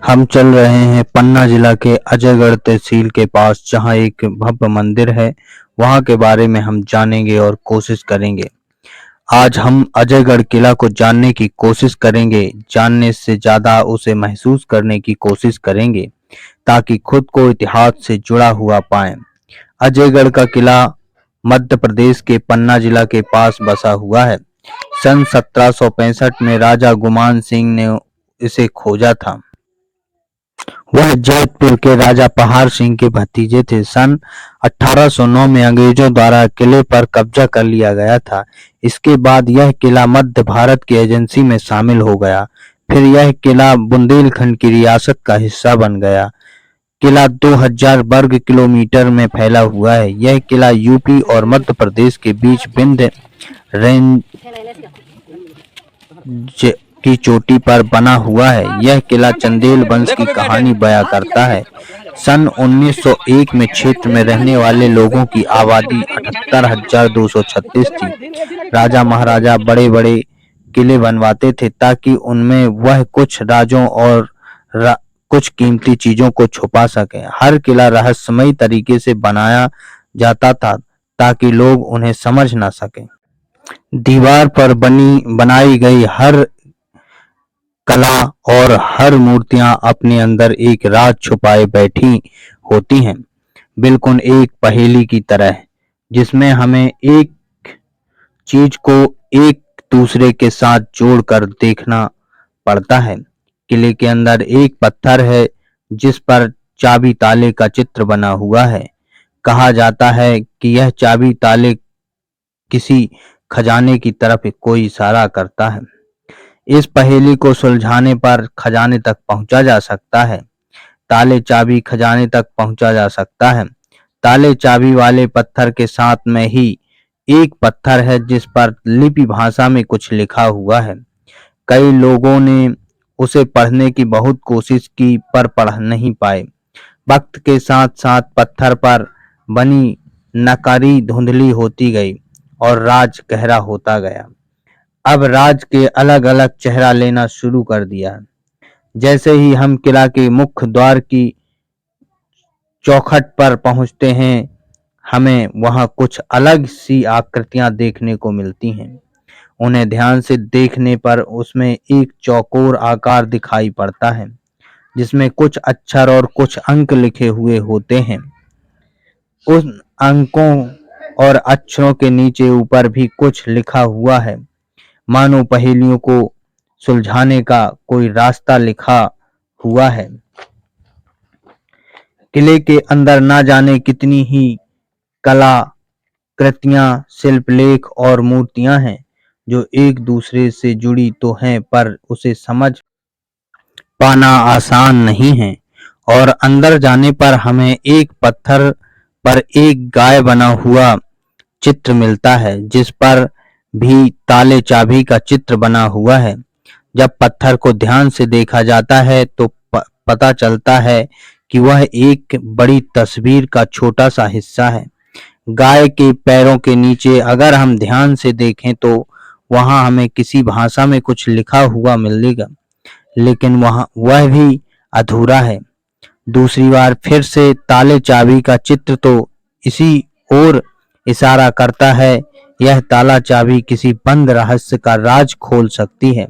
हम चल रहे हैं पन्ना जिला के अजयगढ़ तहसील के पास, जहां एक भव्य मंदिर है। वहां के बारे में हम जानेंगे और कोशिश करेंगे। आज हम अजयगढ़ किला को जानने की कोशिश करेंगे, जानने से ज्यादा उसे महसूस करने की कोशिश करेंगे, ताकि खुद को इतिहास से जुड़ा हुआ पाएं। अजयगढ़ का किला मध्य प्रदेश के पन्ना जिला के पास बसा हुआ है। सन 1765 में राजा गुमान सिंह ने इसे खोजा था। वह जैतपुर के राजा पहाड़ सिंह के भतीजे थे। सन 1809 में अंग्रेजों द्वारा किले पर कब्जा कर लिया गया था। इसके बाद यह किला मध्य भारत की एजेंसी में शामिल हो गया। फिर यह किला बुंदेलखंड की रियासत का हिस्सा बन गया। किला 2000 वर्ग किलोमीटर में फैला हुआ है। यह किला यूपी और मध्य प्रदेश के बीच विंध्य रेंज की चोटी पर बना हुआ है। यह किला चंदेल वंश की कहानी बयां करता है। सन 1901 में क्षेत्र में रहने वाले लोगों की आबादी 78,236 थी। राजा महाराजा बड़े बड़े किले बनवाते थे, ताकि उनमें वह कुछ राजों और कुछ कीमती चीजों को छुपा सके। हर किला रहस्यमयी तरीके से बनाया जाता था, ताकि लोग उन्हें समझ न सकें। दीवार पर बनाई गई हर कला और हर मूर्तियां अपने अंदर एक राज छुपाए बैठी होती हैं, बिल्कुल एक पहेली की तरह, जिसमें हमें एक चीज को एक दूसरे के साथ जोड़कर देखना पड़ता है। किले के अंदर एक पत्थर है, जिस पर चाबी ताले का चित्र बना हुआ है। कहा जाता है कि यह चाबी ताले किसी खजाने की तरफ कोई इशारा करता है। इस पहेली को सुलझाने पर खजाने तक पहुंचा जा सकता है। ताले चाबी खजाने तक पहुंचा जा सकता है। ताले चाबी वाले पत्थर के साथ में ही एक पत्थर है, जिस पर लिपि भाषा में कुछ लिखा हुआ है। कई लोगों ने उसे पढ़ने की बहुत कोशिश की, पर पढ़ नहीं पाए। वक्त के साथ साथ पत्थर पर बनी नकारी धुंधली होती गई और राज गहरा होता गया। अब राज के अलग अलग चेहरा लेना शुरू कर दिया। जैसे ही हम किला के मुख्य द्वार की चौखट पर पहुंचते हैं, हमें वहां कुछ अलग सी आकृतियां देखने को मिलती हैं। उन्हें ध्यान से देखने पर उसमें एक चौकोर आकार दिखाई पड़ता है, जिसमें कुछ अक्षर और कुछ अंक लिखे हुए होते हैं। उन अंकों और अक्षरों के नीचे ऊपर भी कुछ लिखा हुआ है, मानो पहेलियों को सुलझाने का कोई रास्ता लिखा हुआ है। किले के अंदर ना जाने कितनी ही कला कृतियां, शिल्पलेख और मूर्तियां हैं, जो एक दूसरे से जुड़ी तो हैं, पर उसे समझ पाना आसान नहीं है। और अंदर जाने पर हमें एक पत्थर पर एक गाय बना हुआ चित्र मिलता है, जिस पर भी ताले चाबी का चित्र बना हुआ है। जब पत्थर को ध्यान से देखा जाता है तो पता चलता है कि वह एक बड़ी तस्वीर का छोटा सा हिस्सा है। गाय के पैरों के नीचे अगर हम ध्यान से देखें तो वहां हमें किसी भाषा में कुछ लिखा हुआ मिलेगा, लेकिन वह भी अधूरा है। दूसरी बार फिर से ताले चाबी का चित्र तो इसी ओर इशारा करता है। यह ताला चाबी किसी बंद रहस्य का राज खोल सकती है,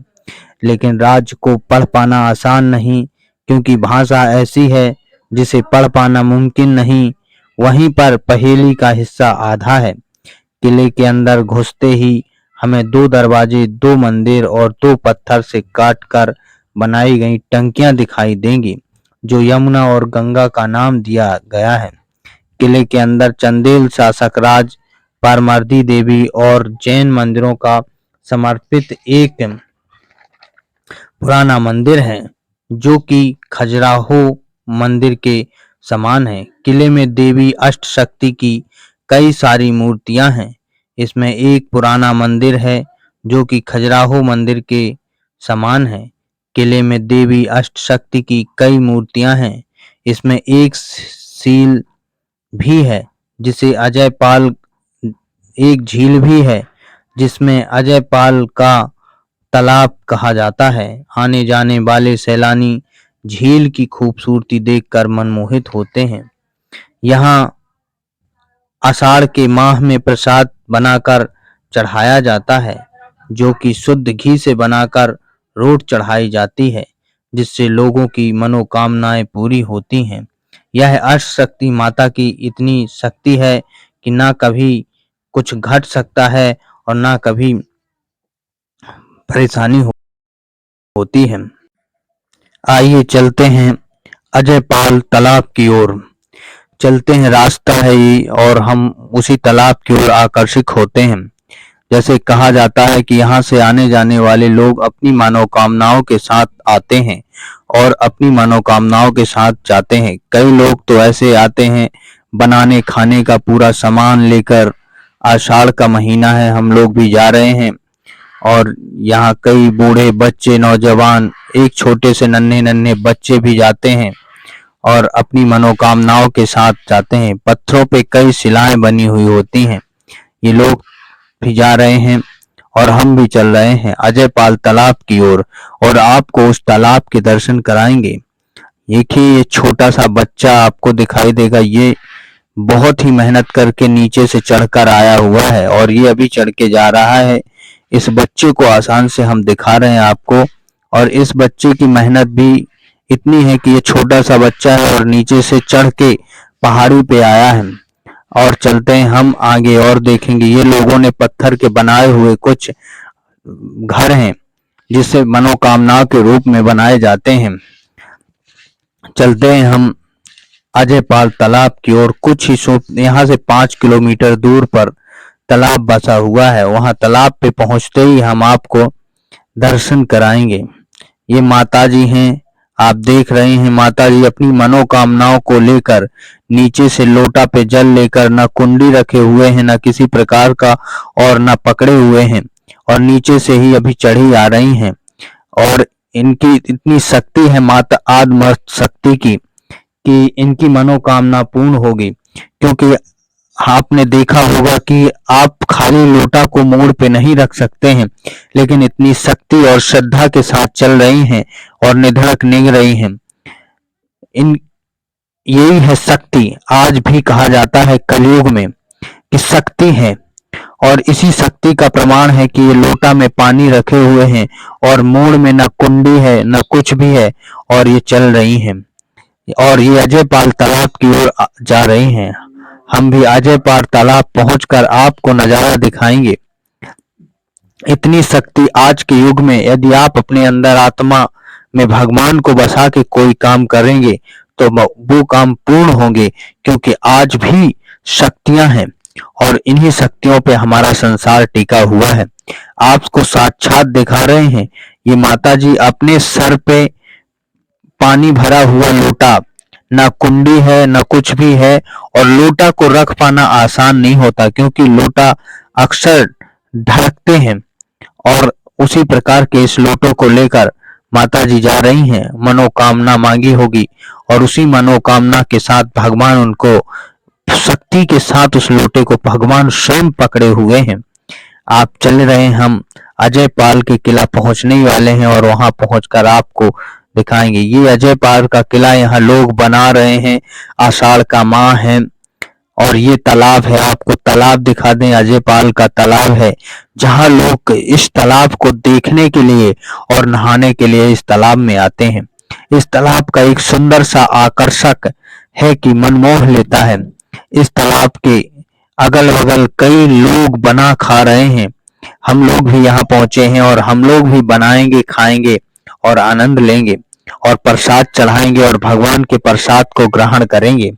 लेकिन राज को पढ़ पाना आसान नहीं, क्योंकि भाषा ऐसी है जिसे पढ़ पाना मुमकिन नहीं। वहीं पर पहेली का हिस्सा आधा है। किले के अंदर घुसते ही हमें दो दरवाजे, दो मंदिर और दो पत्थर से काटकर बनाई गई टंकियां दिखाई देंगी, जो यमुना और गंगा का नाम दिया गया है। किले के अंदर चंदेल शासक राज पारमार्दी देवी और जैन मंदिरों का समर्पित एक पुराना मंदिर है, जो कि खजुराहो मंदिर के समान है। किले में देवी अष्टशक्ति की कई सारी मूर्तियां हैं। इसमें एक पुराना मंदिर है, जो कि खजुराहो मंदिर के समान है। किले में देवी अष्टशक्ति की कई मूर्तियां हैं। इसमें एक सील भी है, जिसे अजय पाल एक झील भी है, जिसमें अजय पाल का तालाब कहा जाता है। आने जाने वाले सैलानी झील की खूबसूरती देखकर मनमोहित होते हैं। यहाँ आषाढ़ के माह में प्रसाद बनाकर चढ़ाया जाता है, जो कि शुद्ध घी से बनाकर रोट चढ़ाई जाती है, जिससे लोगों की मनोकामनाएं पूरी होती हैं। यह अष्टशक्ति माता की इतनी शक्ति है कि ना कभी कुछ घट सकता है और ना कभी परेशानी होती है। आइए चलते हैं अजय पाल तालाब की ओर। चलते हैं, रास्ता है ये और हम उसी तालाब की ओर आकर्षित होते हैं। जैसे कहा जाता है कि यहाँ से आने जाने वाले लोग अपनी मनोकामनाओं के साथ आते हैं और अपनी मनोकामनाओं के साथ जाते हैं। कई लोग तो ऐसे आते हैं बनाने खाने का पूरा सामान लेकर। आषाढ़ का महीना है, हम लोग भी जा रहे हैं और यहाँ कई बूढ़े बच्चे नौजवान, एक छोटे से नन्हे नन्हे बच्चे भी जाते हैं और अपनी मनोकामनाओं के साथ जाते हैं। पत्थरों पे कई शिलाएं बनी हुई होती हैं। ये लोग भी जा रहे हैं और हम भी चल रहे हैं अजय पाल तालाब की ओर और आपको उस तालाब के दर्शन कराएंगे। देखिए, ये छोटा सा बच्चा आपको दिखाई देगा। ये बहुत ही मेहनत करके नीचे से चढ़कर आया हुआ है और ये अभी चढ़ के जा रहा है। इस बच्चे को आसान से हम दिखा रहे हैं आपको, और इस बच्चे की मेहनत भी इतनी है कि ये छोटा सा बच्चा है और नीचे से चढ़ के पहाड़ी पे आया है। और चलते हैं हम आगे और देखेंगे। ये लोगों ने पत्थर के बनाए हुए कुछ घर हैं, जिसे मनोकामनाओं के रूप में बनाए जाते हैं। चलते हैं हम अजय पाल तालाब की ओर। कुछ ही यहाँ से 5 किलोमीटर दूर पर तालाब बसा हुआ है। वहां तालाब पे पहुंचते ही हम आपको दर्शन कराएंगे। ये माता जी हैं, आप देख रहे हैं। माता जी अपनी मनोकामनाओं को लेकर नीचे से लोटा पे जल लेकर, न कुंडी रखे हुए हैं, न किसी प्रकार का, और न पकड़े हुए हैं, और नीचे से ही अभी चढ़ी आ रही हैं। और इनकी इतनी शक्ति है माता आदि शक्ति की कि इनकी मनोकामना पूर्ण होगी। क्योंकि आपने देखा होगा कि आप खाली लोटा को मोड़ पे नहीं रख सकते हैं, लेकिन इतनी शक्ति और श्रद्धा के साथ चल रही हैं और निधड़क निग रही हैं। इन यही है शक्ति। आज भी कहा जाता है कलयुग में कि शक्ति है, और इसी शक्ति का प्रमाण है कि ये लोटा में पानी रखे हुए हैं और मोड़ में न कुंडी है न कुछ भी है, और ये चल रही हैं। और ये अजय पाल तालाब की ओर जा रही हैं। हम भी अजय पाल तालाब पहुंचकर आपको नजारा दिखाएंगे। इतनी शक्ति आज के युग में, यदि आप अपने अंदर आत्मा में भगवान को बसा के कोई काम करेंगे तो वो काम पूर्ण होंगे, क्योंकि आज भी शक्तियां हैं और इन्हीं शक्तियों पे हमारा संसार टिका हुआ है। आपको साक्षात दिखा रहे हैं। ये माता जी अपने सर पे पानी भरा हुआ लोटा, ना कुंडी है ना कुछ भी है, और लोटा को रख पाना आसान नहीं होता, क्योंकि लोटा अक्सर ढकते हैं। और उसी प्रकार के इस लोटों को लेकर माता जी जा रही हैं। मनोकामना मांगी होगी और उसी मनोकामना के साथ भगवान उनको शक्ति के साथ उस लोटे को भगवान स्वयं पकड़े हुए हैं। आप चल रहे हैं, हम अजय पाल के किला पहुंचने वाले हैं और वहां पहुंचकर आपको दिखाएंगे। ये अजय पाल का किला यहाँ लोग बना रहे हैं। आषाढ़ का माह है और ये तालाब है। आपको तालाब दिखा दें, अजय पाल का तालाब है, जहां लोग इस तालाब को देखने के लिए और नहाने के लिए इस तालाब में आते हैं। इस तालाब का एक सुंदर सा आकर्षक है कि मनमोह लेता है। इस तालाब के अगल बगल कई लोग बना खा रहे हैं। हम लोग भी यहाँ पहुंचे हैं और हम लोग भी बनाएंगे, खाएंगे और आनंद लेंगे और प्रसाद चढ़ाएंगे और भगवान के प्रसाद को ग्रहण करेंगे।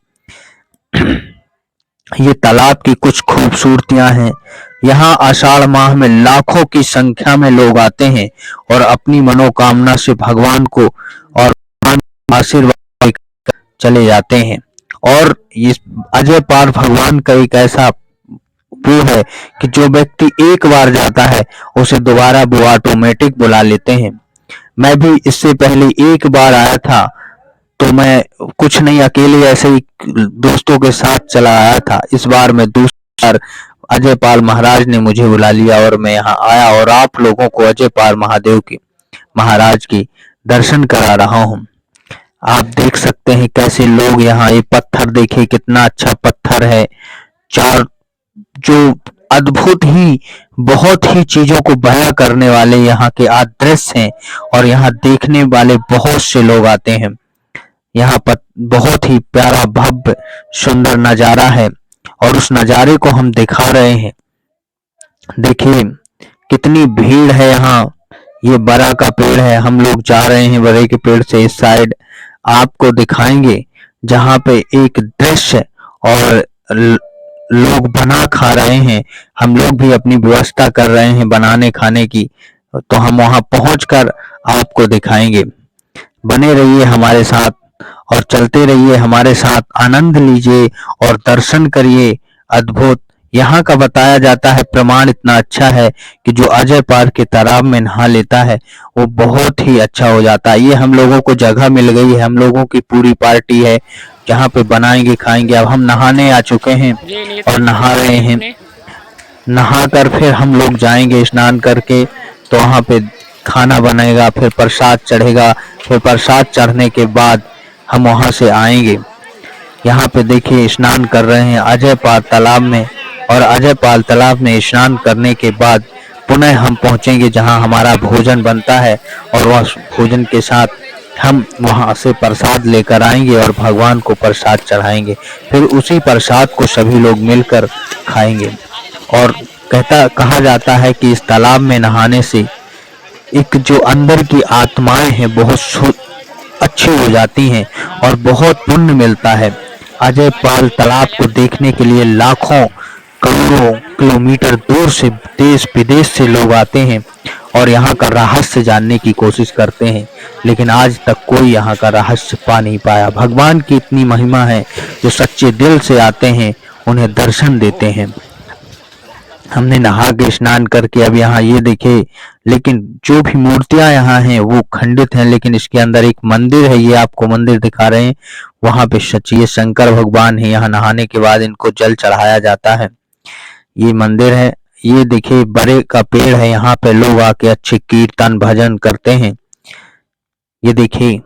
ये तालाब की कुछ खूबसूरतियां हैं। यहाँ आषाढ़ माह में लाखों की संख्या में लोग आते हैं और अपनी मनोकामना से भगवान को और आशीर्वाद चले जाते हैं। और इस अजय पाल भगवान का एक ऐसा वो है कि जो व्यक्ति एक बार जाता है उसे दोबारा वो ऑटोमेटिक बुला लेते हैं। मैं भी इससे पहले एक बार आया था, तो मैं कुछ नहीं अकेले ऐसे ही दोस्तों के साथ चला आया था। इस बार मैं दूसरी बार अजय पाल महाराज ने मुझे बुला लिया और मैं यहाँ आया और आप लोगों को अजय पाल महादेव की महाराज की दर्शन करा रहा हूँ। आप देख सकते हैं कैसे लोग यहाँ, ये पत्थर देखिए कितना अच्छा पत्थर है, चार जो अद्भुत ही बहुत ही चीजों को बयां करने वाले यहाँ के दृश्य हैं। और यहाँ देखने वाले बहुत से लोग आते हैं। यहाँ पर बहुत ही प्यारा भव्य सुंदर नजारा है और उस नजारे को हम दिखा रहे हैं। देखिए कितनी भीड़ है यहाँ। ये बड़ा का पेड़ है, हम लोग जा रहे हैं बड़े के पेड़ से इस साइड, आपको दिखाएंगे जहाँ पे एक दृश्य और लोग बना खा रहे हैं। हम लोग भी अपनी व्यवस्था कर रहे हैं बनाने खाने की, तो हम वहां पहुंचकर आपको दिखाएंगे। बने रहिए हमारे साथ और चलते रहिए हमारे साथ, आनंद लीजिए और दर्शन करिए। अद्भुत यहाँ का बताया जाता है, प्रमाण इतना अच्छा है कि जो अजय पार्क के तालाब में नहा लेता है वो बहुत ही अच्छा हो जाता है। ये हम लोगों को जगह मिल गई है, हम लोगों की पूरी पार्टी है जहाँ पे बनाएंगे खाएंगे। अब हम नहाने आ चुके हैं और नहा रहे हैं। नहाकर फिर हम लोग जाएंगे स्नान करके, तो वहाँ पे खाना बनेगा, फिर प्रसाद चढ़ेगा, फिर प्रसाद चढ़ने के बाद हम वहाँ से आएंगे। यहाँ पे देखिए स्नान कर रहे हैं अजय पाल तालाब में, और अजय पाल तालाब में स्नान करने के बाद पुनः हम पहुँचेंगे जहाँ हमारा भोजन बनता है, और वह भोजन के साथ हम वहाँ से प्रसाद लेकर आएंगे और भगवान को प्रसाद चढ़ाएंगे। फिर उसी प्रसाद को सभी लोग मिलकर खाएंगे। और कहा जाता है कि इस तालाब में नहाने से एक जो अंदर की आत्माएं हैं बहुत अच्छी हो जाती हैं और बहुत पुण्य मिलता है। अजय पाल तालाब को देखने के लिए लाखों करोड़ों किलोमीटर दूर से देश विदेश से लोग आते हैं और यहाँ का रहस्य जानने की कोशिश करते हैं, लेकिन आज तक कोई यहाँ का रहस्य पा नहीं पाया। भगवान की इतनी महिमा है, जो सच्चे दिल से आते हैं उन्हें दर्शन देते हैं। हमने नहा के स्नान करके अब यहाँ ये देखे, लेकिन जो भी मूर्तियां यहाँ हैं वो खंडित हैं, लेकिन इसके अंदर एक मंदिर है, ये आपको मंदिर दिखा रहे हैं। वहां पे सचिए शंकर भगवान है, यहाँ नहाने के बाद इनको जल चढ़ाया जाता है। ये मंदिर है। ये देखिए बड़े का पेड़ है, यहाँ पे लोग आके अच्छे कीर्तन भजन करते हैं। ये देखिए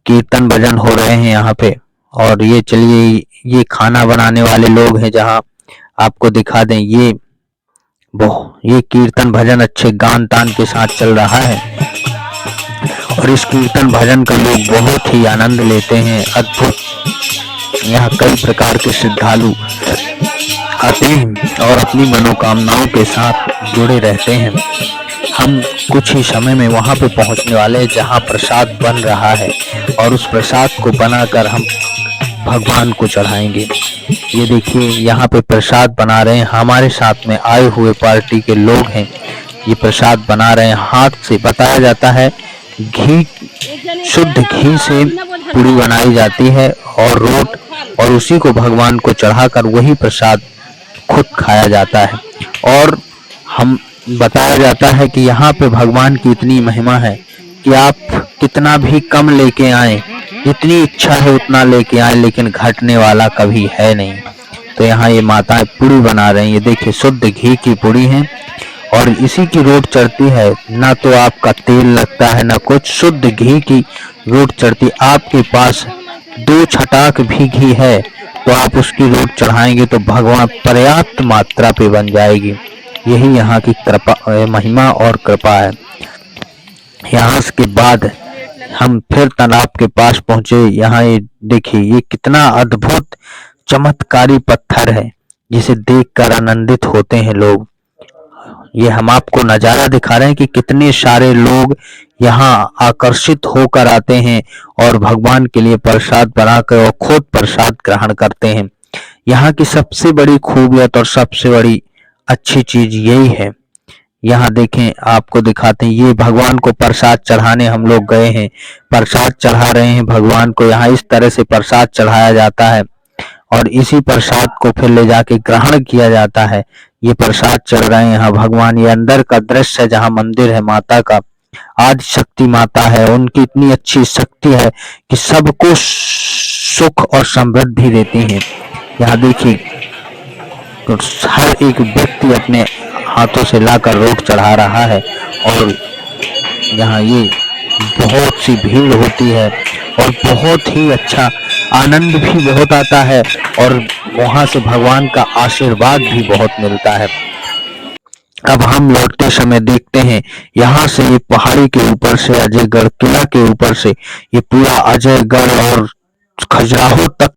कीर्तन भजन हो रहे हैं यहाँ पे। और ये चलिए ये खाना बनाने वाले लोग हैं, जहाँ आपको दिखा दें ये कीर्तन भजन अच्छे गान तान के साथ चल रहा है, और इस कीर्तन भजन का लोग बहुत ही आनंद लेते हैं। अद्भुत यहाँ कई प्रकार के श्रद्धालु आते हैं और अपनी मनोकामनाओं के साथ जुड़े रहते हैं। हम कुछ ही समय में वहां पे पहुंचने वाले हैं जहां प्रसाद बन रहा है, और उस प्रसाद को बनाकर हम भगवान को चढ़ाएंगे। ये देखिए यहाँ पे प्रसाद बना रहे हैं, हमारे साथ में आए हुए पार्टी के लोग हैं, ये प्रसाद बना रहे हैं हाथ से। बताया जाता है घी, शुद्ध घी से पूरी बनाई जाती है और रोट, और उसी को भगवान को चढ़ाकर वही प्रसाद खुद खाया जाता है। और हम बताया जाता है कि यहाँ पे भगवान की इतनी महिमा है कि आप कितना भी कम लेके आए, जितनी इच्छा है उतना लेके आए, लेकिन घटने वाला कभी है नहीं। तो यहाँ ये माताएं पूरी बना रही हैं, ये देखिए शुद्ध घी की पूरी है और इसी की रोट चढ़ती है, ना तो आपका तेल लगता है ना कुछ, शुद्ध घी की रोट चढ़ती। आपके पास 2 छटाक भी घी है तो आप उसकी रोट चढ़ाएंगे तो भगवान पर्याप्त मात्रा पे बन जाएगी। यही यहाँ की कृपा, महिमा और कृपा है। यहाँ के बाद हम फिर तालाब के पास पहुंचे। यहाँ ये देखिए ये कितना अद्भुत चमत्कारी पत्थर है, जिसे देखकर आनंदित होते हैं लोग। ये हम आपको नजारा दिखा रहे हैं कि कितने सारे लोग यहाँ आकर्षित होकर आते हैं और भगवान के लिए प्रसाद बनाकर और खुद प्रसाद ग्रहण करते हैं। यहाँ की सबसे बड़ी खूबियत और सबसे बड़ी अच्छी चीज यही है। यहाँ देखें, आपको दिखाते हैं, ये भगवान को प्रसाद चढ़ाने हम लोग गए हैं, प्रसाद चढ़ा रहे हैं भगवान को। यहाँ इस तरह से प्रसाद चढ़ाया जाता है और इसी प्रसाद को फिर ले जाके ग्रहण किया जाता है। ये प्रसाद चढ़ रहे हैं यहाँ भगवान। ये अंदर का दृश्य है जहाँ मंदिर है माता का, आदि शक्ति माता है। उनकी इतनी अच्छी शक्ति है कि सबको सुख और समृद्धि देती है। यहाँ देखिए तो हर एक व्यक्ति अपने हाथों से लाकर रोट चढ़ा रहा है। और यहाँ ये बहुत सी भीड़ होती है और बहुत ही अच्छा आनंद भी बहुत आता है और वहां से भगवान का आशीर्वाद भी बहुत मिलता है। अब हम लौटते समय देखते हैं यहाँ से ये पहाड़ी के ऊपर से अजयगढ़ किला के ऊपर से ये पूरा अजयगढ़ और खजुराहो तक